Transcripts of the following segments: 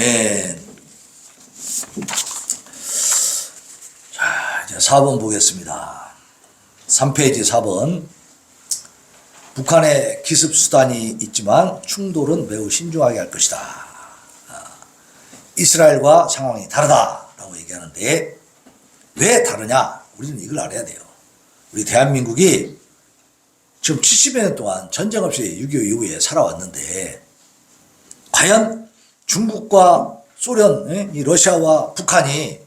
아멘. 자, 이제 4번 보겠습니다. 3페이지 4번. 북한의 기습수단이 있지만 충돌은 매우 신중하게 할 것이다. 이스라엘과 상황이 다르다라고 얘기하는데 왜 다르냐? 우리는 이걸 알아야 돼요. 우리 대한민국이 지금 70여 년 동안 전쟁 없이 6.25 이후에 살아왔는데 과연 중국과 소련, 이 러시아와 북한이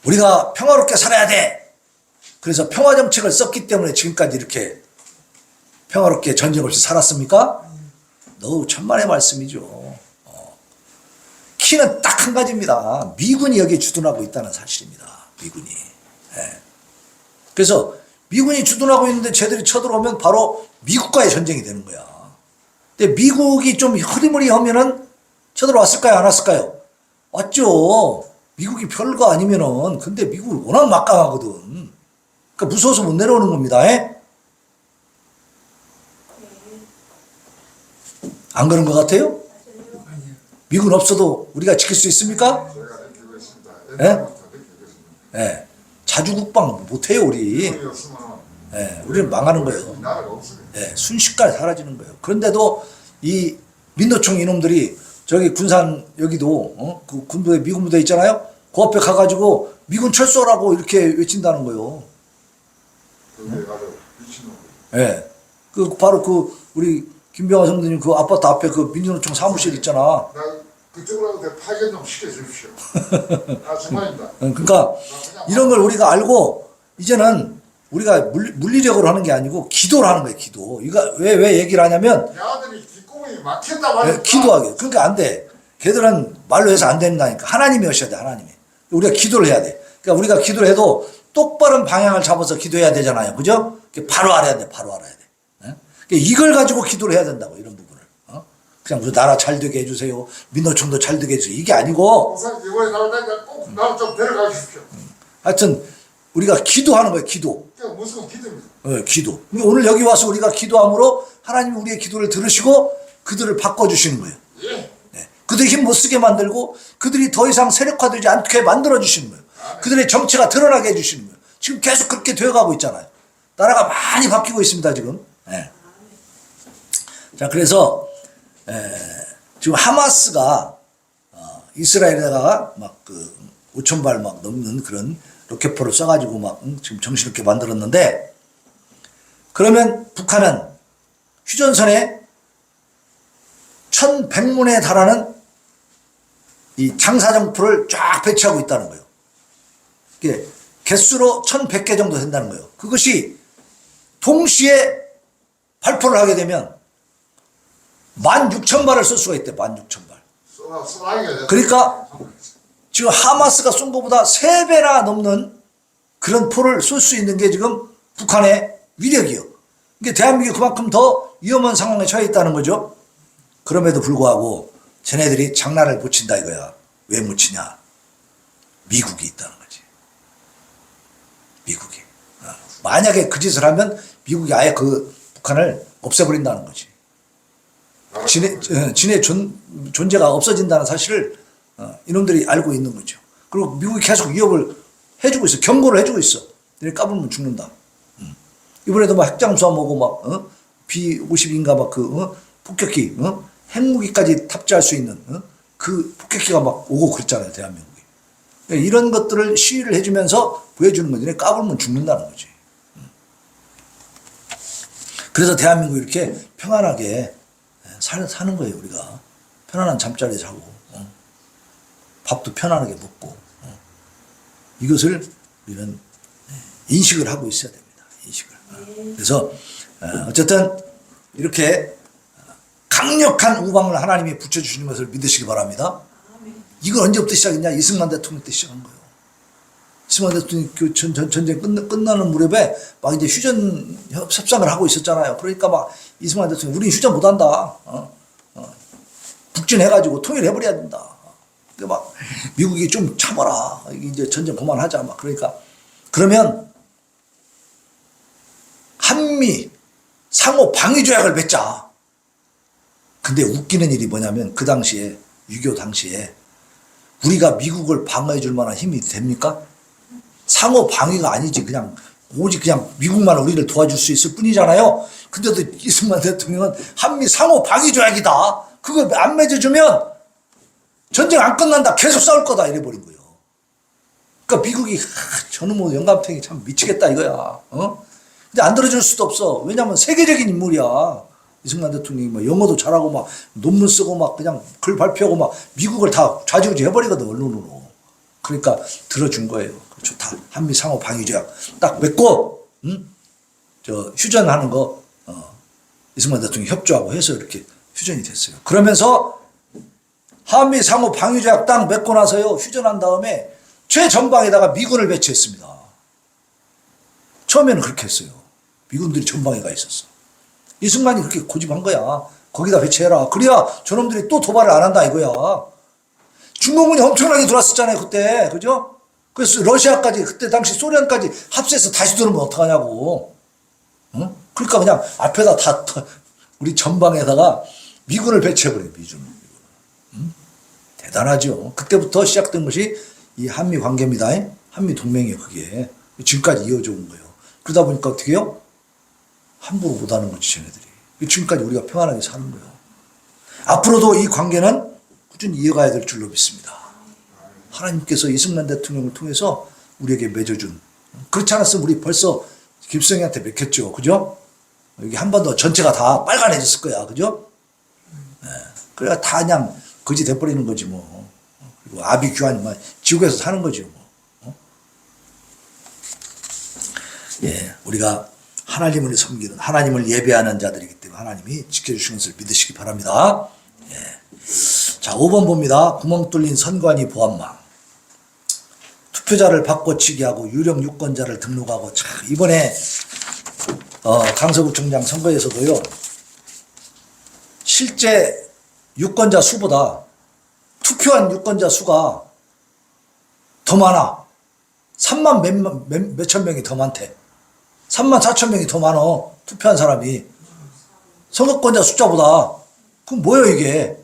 우리가 평화롭게 살아야 돼. 그래서 평화정책을 썼기 때문에 지금까지 이렇게 평화롭게 전쟁 없이 살았습니까? 너무 천만의 말씀이죠. 키는 딱 한 가지입니다. 미군이 여기에 주둔하고 있다는 사실입니다. 미군이. 예. 그래서 미군이 주둔하고 있는데 쟤들이 쳐들어오면 바로 미국과의 전쟁이 되는 거야. 근데 미국이 좀 흐리무리하면은 쳐들어왔을까요? 안 왔을까요? 왔죠. 미국이 별거 아니면은. 근데 미국은 워낙 막강하거든. 그러니까 무서워서 못 내려오는 겁니다. 예? 안 그런 것 같아요? 미군 없어도 우리가 지킬 수 있습니까? 예? 예. 자주국방 못해요, 우리. 예. 우리는 망하는 거예요. 예. 순식간에 사라지는 거예요. 그런데도 이 민노총 이놈들이 저기 군산 여기도, 그 군부대, 미군 부대 있잖아요? 그 앞에 가가지고 미군 철수하라고 이렇게 외친다는 거예요. 예. 그, 바로 그, 우리 김병화 성도님 그 아파트 앞에 그 민주노총 사무실 있잖아. 그쪽으로 파견 좀 시켜주십시오. 정말입니다. 그러니까 이런 걸 우리가 알고 이제는 우리가 물리적으로 하는 게 아니고 기도를 하는 거예요. 기도. 이거 왜 얘기를 하냐면 야들이 뒷구멍이 막힌다 말이야. 기도하게. 그러니까 안 돼. 걔들은 말로 해서 안 된다니까. 하나님이 오셔야 돼. 하나님이. 우리가 기도를 해야 돼. 그러니까 우리가 기도를 해도 똑바른 방향을 잡아서 기도해야 되잖아요. 그죠? 바로 알아야 돼. 바로 알아야 돼. 그러니까 이걸 가지고 기도를 해야 된다고. 이런 부분을. 그냥 무슨 나라 잘 되게 해주세요. 민노총도 잘 되게 해주세요. 이게 아니고. 이번에 나오다가 꼭 나 좀 데려가 주십시오. 하여튼 우리가 기도하는 거예요. 기도. 무슨 기도입니다. 기도. 오늘 여기 와서 우리가 기도함으로 하나님이 우리의 기도를 들으시고 그들을 바꿔주시는 거예요. 예. 네. 그들이 힘 못 쓰게 만들고 그들이 더 이상 세력화되지 않게 만들어주시는 거예요. 그들의 정체가 드러나게 해주시는 거예요. 지금 계속 그렇게 되어가고 있잖아요. 나라가 많이 바뀌고 있습니다. 지금. 네. 자, 그래서 지금 하마스가 이스라엘에다가 막 그 5,000발 막 넘는 그런 로켓포를 쏴가지고 막 지금 정신없게 만들었는데 그러면 북한은 휴전선에 1,100문에 달하는 이 장사정포를 쫙 배치하고 있다는 거예요. 이게 개수로 1,100개 정도 된다는 거예요. 그것이 동시에 발포를 하게 되면 16,000발을 쏠 수가 있대. 16,000발. 그러니까 지금 하마스가 쏜 것보다 3배나 넘는 그런 포를 쏠 수 있는 게 지금 북한의 위력이요. 이게 대한민국이 그만큼 더 위험한 상황에 처해 있다는 거죠. 그럼에도 불구하고 쟤네들이 장난을 못 친다 이거야. 왜 못 치냐? 미국이 있다는 거지. 미국이. 만약에 그 짓을 하면 미국이 아예 그 북한을 없애버린다는 거지. 진의 존재가 없어진다는 사실을 이놈들이 알고 있는 거죠. 그리고 미국이 계속 위협을 해주고 있어. 경고를 해주고 있어. 너네 까불면 죽는다. 이번에도 막 핵잠수함 오고 막 B-50인가 막 그 폭격기, 핵무기까지 탑재할 수 있는 그 폭격기가 막 오고 그랬잖아요. 대한민국이. 이런 것들을 시위를 해주면서 보여주는 거지. 너네 까불면 죽는다는 거지. 그래서 대한민국이 이렇게 평안하게 사는 거예요. 우리가 편안한 잠자리 자고 밥도 편안하게 먹고 이것을 우리는 인식을 하고 있어야 됩니다. 인식을. 그래서 어쨌든 이렇게 강력한 우방을 하나님이 붙여주시는 것을 믿으시기 바랍니다. 이건 언제부터 시작했냐? 이승만 대통령 때 시작한 거예요. 이승만 대통령이 그 전쟁 끝나는 무렵에 막 이제 휴전 협상을 하고 있었잖아요. 그러니까 막 이승만 대통령 우리는 휴전 못한다. 북진해가지고 통일해버려야 된다. 막 미국이 좀 참아라. 이제 전쟁 그만하자. 막 그러니까 그러면 한미 상호 방위 조약을 맺자. 근데 웃기는 일이 뭐냐면 그 당시에 6.25 당시에 우리가 미국을 방어해 줄 만한 힘이 됩니까? 상호 방위가 아니지. 그냥 오직 그냥 미국만 우리를 도와줄 수 있을 뿐이잖아요. 근데도 이승만 대통령은 한미 상호 방위 조약이다. 그거 안 맺어주면 전쟁 안 끝난다. 계속 싸울 거다. 이래버린 거예요. 그러니까 미국이 저는 뭐 영감탱이 참 미치겠다 이거야. 어? 근데 안 들어줄 수도 없어. 왜냐면 세계적인 인물이야. 이승만 대통령이 막 영어도 잘하고 막 논문 쓰고 막 그냥 글 발표하고 막 미국을 다 좌지우지 해버리거든 언론으로. 그러니까 들어준 거예요. 좋다. 한미 상호 방위 조약 딱 맺고 저 휴전하는 거 이승만 대통령이 협조하고 해서 이렇게 휴전이 됐어요. 그러면서 한미 상호 방위 조약 딱 맺고 나서요 휴전한 다음에 최전방에다가 미군을 배치했습니다. 처음에는 그렇게 했어요. 미군들이 전방에 가 있었어. 이승만이 그렇게 고집한 거야. 거기다 배치해라. 그래야 저놈들이 또 도발을 안 한다 이거야. 중공군이 엄청나게 들어왔었잖아요 그때. 그죠? 그래서 러시아까지 그때 당시 소련까지 합세해서 다시 들어오면 어떡하냐고. 응? 그러니까 그냥 앞에다 다 우리 전방에다가 미군을 배치해버려요. 미군을. 응? 대단하죠. 그때부터 시작된 것이 이 한미 관계입니다. 한미 동맹이에요 그게. 지금까지 이어져 온 거예요. 그러다 보니까 어떻게 해요? 함부로 못하는 거지 쟤네들이. 지금까지 우리가 평안하게 사는 거예요. 앞으로도 이 관계는 꾸준히 이어가야 될 줄로 믿습니다. 하나님께서 이승만 대통령을 통해서 우리에게 맺어준. 그렇지 않았으면 우리 벌써 김수영이한테 맺혔죠. 그죠? 여기 한 번 더 전체가 다 빨간해졌을 거야. 그죠? 네. 그래야 다 그냥 거지 돼버리는 거지 뭐. 그리고 아비규환이만 지옥에서 사는 거지 뭐. 예, 우리가 하나님을 섬기는 하나님을 예배하는 자들이기 때문에 하나님이 지켜주시는 것을 믿으시기 바랍니다. 예. 자, 5번 봅니다. 구멍 뚫린 선관위 보안망. 투표자를 바꿔치기 하고 유령 유권자를 등록하고 참 이번에 강서구청장 선거에서도요. 실제 유권자 수보다 투표한 유권자 수가 더 많아. 3만 몇천 명이 더 많대. 3만 4천 명이 더 많어. 투표한 사람이. 선거권자 숫자보다. 그럼 뭐예요 이게?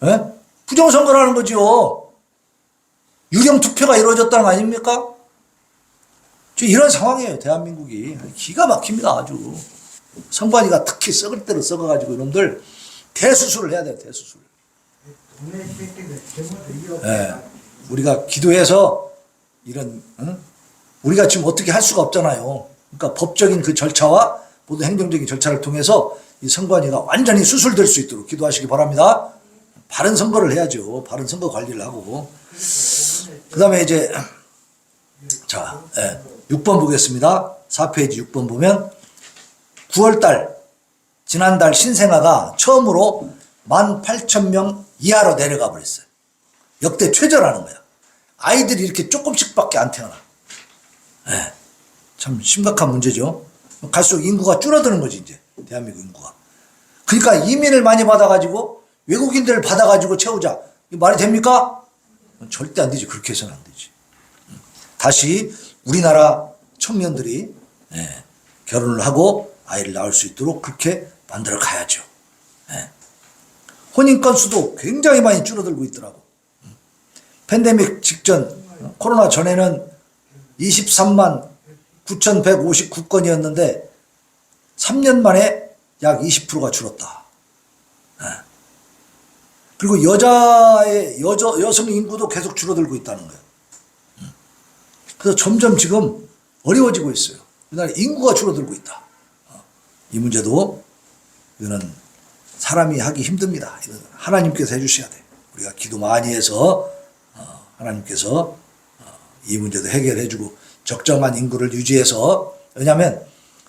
예? 부정선거라는 거지요. 유령 투표가 이루어졌다는 거 아닙니까? 이런 상황이에요. 대한민국이. 기가 막힙니다. 아주. 선관위가 특히 썩을 대로 썩어가지고 이놈들 대수술을 해야 돼요. 대수술. 예. 우리가 기도해서 이런 우리가 지금 어떻게 할 수가 없잖아요. 그러니까 법적인 그 절차와 모든 행정적인 절차를 통해서 이 선관위가 완전히 수술될 수 있도록 기도하시기 바랍니다. 바른 선거를 해야죠. 바른 선거 관리를 하고. 그 다음에 이제 자 6번 보겠습니다. 4페이지 6번 보면 9월달 지난달 신생아가 처음으로 18,000명 이하로 내려가 버렸어요. 역대 최저라는 거야. 아이들이 이렇게 조금씩밖에 안 태어나. 네. 참 심각한 문제죠. 갈수록 인구가 줄어드는 거지 이제 대한민국 인구가. 그러니까 이민을 많이 받아가지고 외국인들을 받아가지고 채우자. 이거 말이 됩니까? 절대 안 되지. 그렇게 해서는 안 되지. 다시 우리나라 청년들이 결혼을 하고 아이를 낳을 수 있도록 그렇게 만들어 가야죠. 혼인 건수도 굉장히 많이 줄어들고 있더라고. 팬데믹 직전 코로나 전에는 23만 9,159건이었는데 3년 만에 약 20%가 줄었다. 그리고 여성 인구도 계속 줄어들고 있다는 거예요. 그래서 점점 지금 어려워지고 있어요. 우리나라 인구가 줄어들고 있다. 이 문제도 이거는 사람이 하기 힘듭니다. 이건 하나님께서 해주셔야 돼. 우리가 기도 많이 해서 하나님께서 이 문제도 해결해주고 적정한 인구를 유지해서. 왜냐하면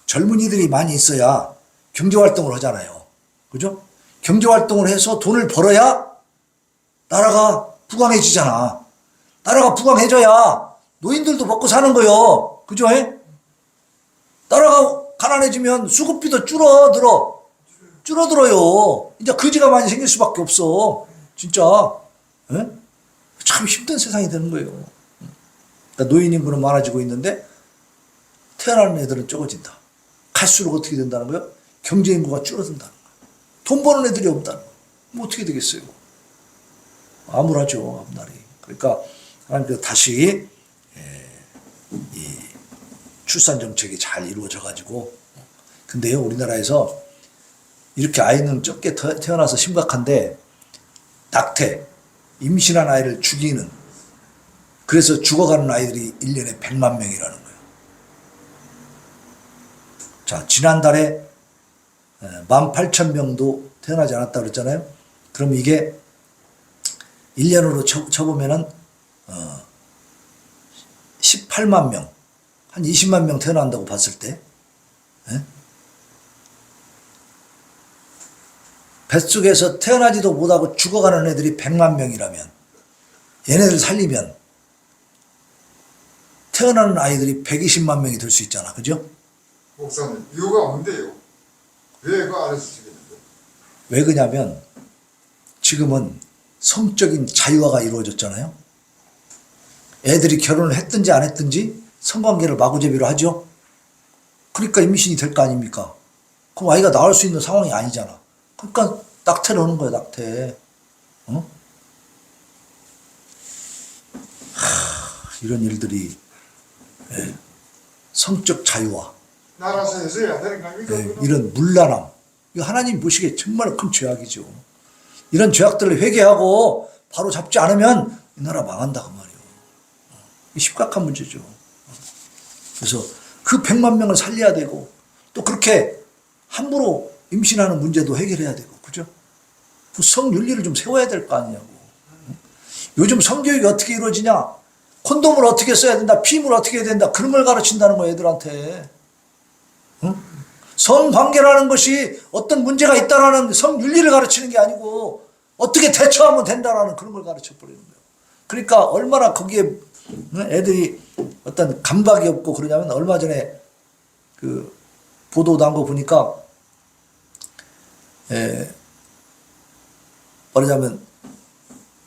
젊은이들이 많이 있어야 경제활동을 하잖아요. 그죠? 경제활동을 해서 돈을 벌어야 나라가 부강해지잖아. 나라가 부강해져야 노인들도 먹고 사는 거요. 그죠? 나라가 가난해지면 수급비도 줄어들어요. 이제 거지가 많이 생길 수밖에 없어. 진짜. 참 힘든 세상이 되는 거예요. 그러니까 노인 인구는 많아지고 있는데 태어나는 애들은 적어진다. 갈수록 어떻게 된다는 거예요? 경제 인구가 줄어든다는 거예요. 돈 버는 애들이 없다는 거예요. 뭐 어떻게 되겠어요? 암울하죠, 앞날이. 그러니까 하나님께서 다시 이 출산 정책이 잘 이루어져 가지고, 근데요 우리나라에서 이렇게 아이는 적게 태어나서 심각한데 낙태, 임신한 아이를 죽이는, 그래서 죽어가는 아이들이 1년에 100만 명이라는 거예요. 자, 지난달에 18,000명도 태어나지 않았다고 그랬잖아요. 그럼 이게 1년으로 쳐보면은 18만 명, 한 20만 명 태어난다고 봤을 때, 예? 뱃속에서 태어나지도 못하고 죽어가는 애들이 100만 명이라면, 얘네들 살리면 태어나는 아이들이 120만 명이 될 수 있잖아. 그죠? 목사님, 이유가 뭔데요? 왜 그 아래서 지겠는데? 왜 그러냐면 지금은 성적인 자유화가 이루어졌잖아요. 애들이 결혼을 했든지 안 했든지 성관계를 마구제비로 하죠. 그러니까 임신이 될 거 아닙니까? 그럼 아이가 나올 수 있는 상황이 아니잖아. 그러니까 낙태를 하는 거야, 낙태. 어? 이런 일들이, 예. 성적 자유화, 나라서 해서야 되는 거 아닙니까? 예. 이런 문란함, 이거 하나님 보시기에 정말 큰 죄악이죠. 이런 죄악들을 회개하고 바로 잡지 않으면 이 나라 망한다 그 말이에요. 심각한 문제죠. 그래서 그 100만 명을 살려야 되고, 또 그렇게 함부로 임신하는 문제도 해결해야 되고, 그죠? 그 성윤리를 좀 세워야 될 거 아니냐고. 요즘 성교육이 어떻게 이루어지냐? 콘돔을 어떻게 써야 된다, 피임을 어떻게 해야 된다, 그런 걸 가르친다는 거예요, 애들한테. 응? 성관계라는 것이 어떤 문제가 있다라는 성윤리를 가르치는 게 아니고 어떻게 대처하면 된다라는 그런 걸 가르쳐 버리는 거예요. 그러니까 얼마나 거기에 애들이 어떤 감각이 없고 그러냐면, 얼마 전에 그 보도 난 거 보니까, 말하자면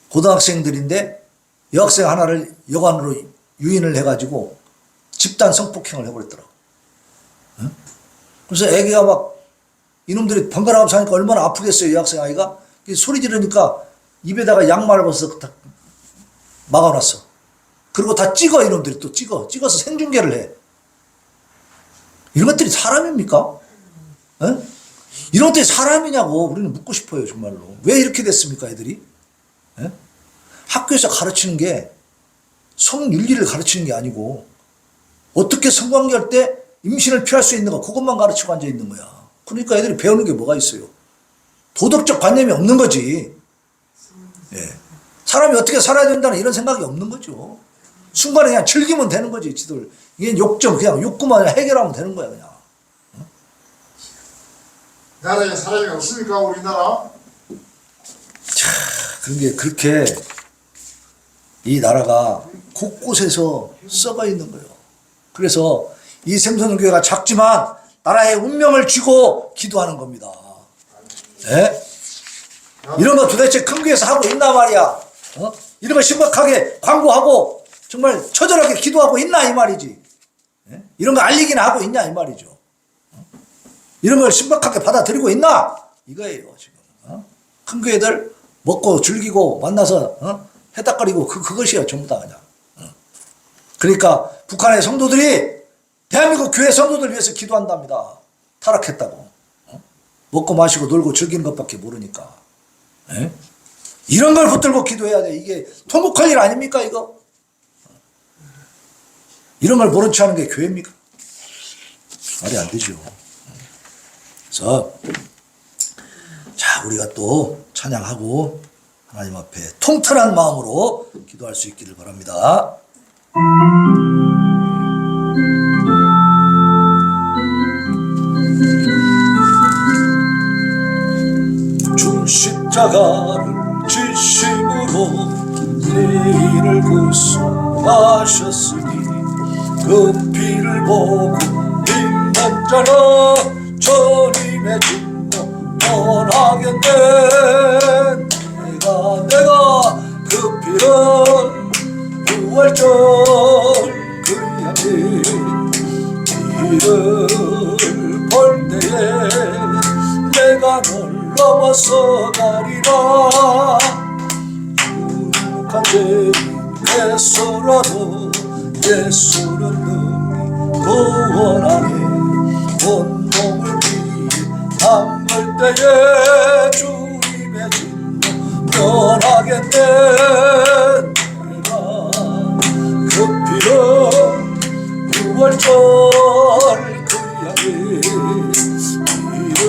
고등학생들인데 여학생 하나를 여관으로 유인을 해가지고 집단 성폭행을 해버렸더라고. 응? 그래서 애기가 막, 이놈들이 번갈아 가면서 하니까 얼마나 아프겠어요, 여학생 아이가. 소리 지르니까 입에다가 양말을 벗어서 다 막아놨어. 그리고 다 찍어, 이놈들이 또 찍어서 생중계를 해. 이런 것들이 사람입니까? 에? 이런 것들이 사람이냐고 우리는 묻고 싶어요, 정말로. 왜 이렇게 됐습니까, 애들이? 에? 학교에서 가르치는 게 성윤리를 가르치는 게 아니고, 어떻게 성관계할 때 임신을 피할 수 있는가, 그것만 가르치고 앉아 있는 거야. 그러니까 애들이 배우는 게 뭐가 있어요? 도덕적 관념이 없는 거지. 예. 사람이 어떻게 살아야 된다는 이런 생각이 없는 거죠. 순간에 그냥 즐기면 되는 거지, 지들. 이게 욕정, 그냥 욕구만 해결하면 되는 거야, 그냥. 나라에 사람이 없으니까 우리나라? 그런 게 그렇게 이 나라가 곳곳에서 썩어 있는 거예요. 그래서 이 생선교회가 작지만 나라의 운명을 쥐고 기도하는 겁니다. 예? 이런 거 도대체 큰 교회에서 하고 있나 말이야. 어? 이런 거 심각하게 광고하고 정말 처절하게 기도하고 있나 이 말이지. 예? 이런 거 알리기나 하고 있냐 이 말이죠. 어? 이런 걸 심각하게 받아들이고 있나 이거예요 지금. 어? 큰 교회들 먹고 즐기고 만나서 해딱거리고 그것이에요 전부 다 그냥. 그러니까 북한의 성도들이 대한민국 교회 성도들 위해서 기도한답니다. 타락했다고. 먹고 마시고 놀고 즐기는 것밖에 모르니까. 에? 이런 걸 붙들고 기도해야 돼. 이게 토목할 일 아닙니까 이거? 이런 걸 모른 체 하는 게 교회입니까? 말이 안 되죠. 그래서 자, 우리가 또 찬양하고 하나님 앞에 통탄한 마음으로 기도할 수 있기를 바랍니다. 주 십자가를 지심으로 우리를 구속하셨으니 그 피를 보고 믿는 자는 주님의 진노 떠나겠네. 내가 그 피를 부활절 그 향기 이를 볼 때에 내가 널 넘어서 가리라. 심각한 죄인 돼서라도 예수는 능히 구원하네. 온몸을 위해 담을 때에 주님의 진노 면하겠네. 내가 그 피로 6월절 그 향기 이를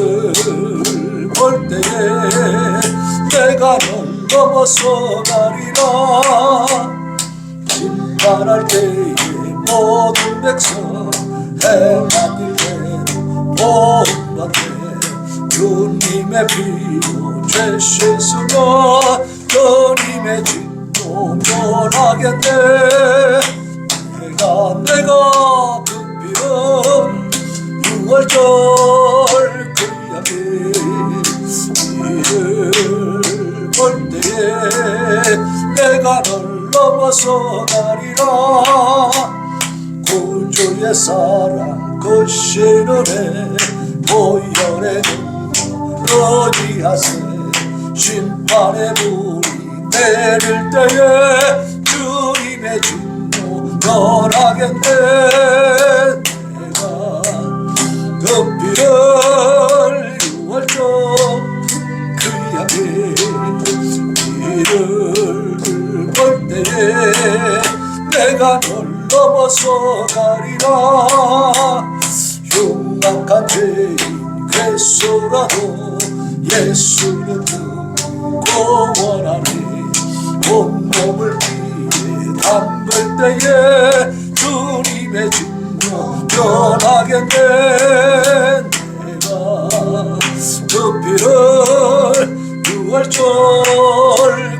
볼 때에 내가 널 넘어서 가리라. 심판할 때에 모든 백성 행한 일대로 보응받네. 주님의 피로 죄 씻으며 주님의 진노 면하겠네. 내가 그 피로 6월절 그 향기 이를 볼 때에 내가 널 넘어서 가리라. 구주의 사랑 그 신은혜 보혈의 능력 의지하세. 심판의 불이 내릴 때에 주님의 진노 면하겠네. 내가 그 피를 6월절 그 향기 이를 볼 때에 내가 널 넘어서 가리라. 흉악한 죄인 괴수라도 예수는 구원하네. 온몸을 위해 담을 때에 주님의 진노 면하겠네. 내가 그 피를 6월절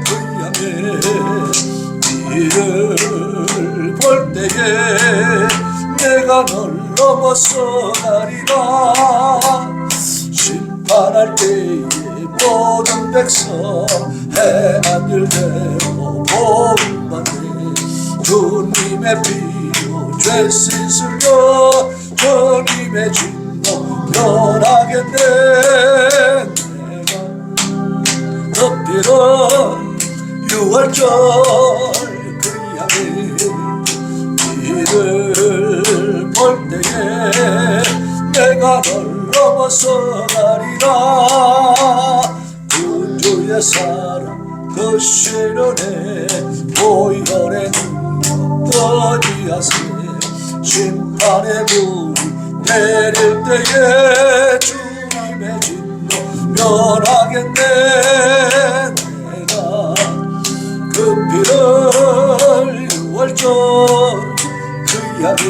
그 향해 이를 볼 때에 내가 널 넘어서 가리라. 심판할 때에 모든 백성 행한 일대로 보응받네. 주님의 피로 죄 씻으며 주님의 진노 면하겠네. 내가 그 피로 6월절 그 향기 이를 볼 때에 내가 널 넘어서 가리라. 구주의 사랑 그 신은혜 보혈의 능력 의지하세. 심판의 불이 내릴 때에 주님의 진노 면하겠네. 내가 그 피를 6월절 그 향기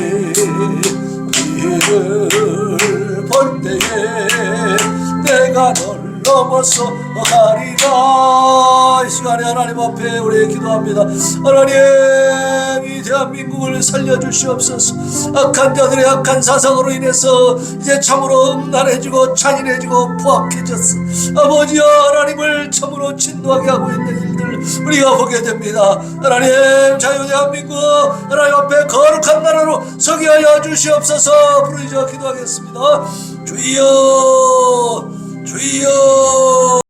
이를 볼 때에 내가 널 넘어서 가리라. 이 시간에 하나님 앞에 우리 기도합니다. 하나님, 이 대한민국을 살려주시옵소서. 악한 자들의 악한 사상으로 인해서 이제 참으로 음란해지고 잔인해지고 포악해졌어. 아버지여, 하나님을 참으로 진노하게 하고 있는 일들 우리가 보게 됩니다. 하나님, 자유 대한민국 하나님 앞에 거룩한 나라로 서게 하여 주시옵소서. 부르짖어 기도하겠습니다. 주여, 주여.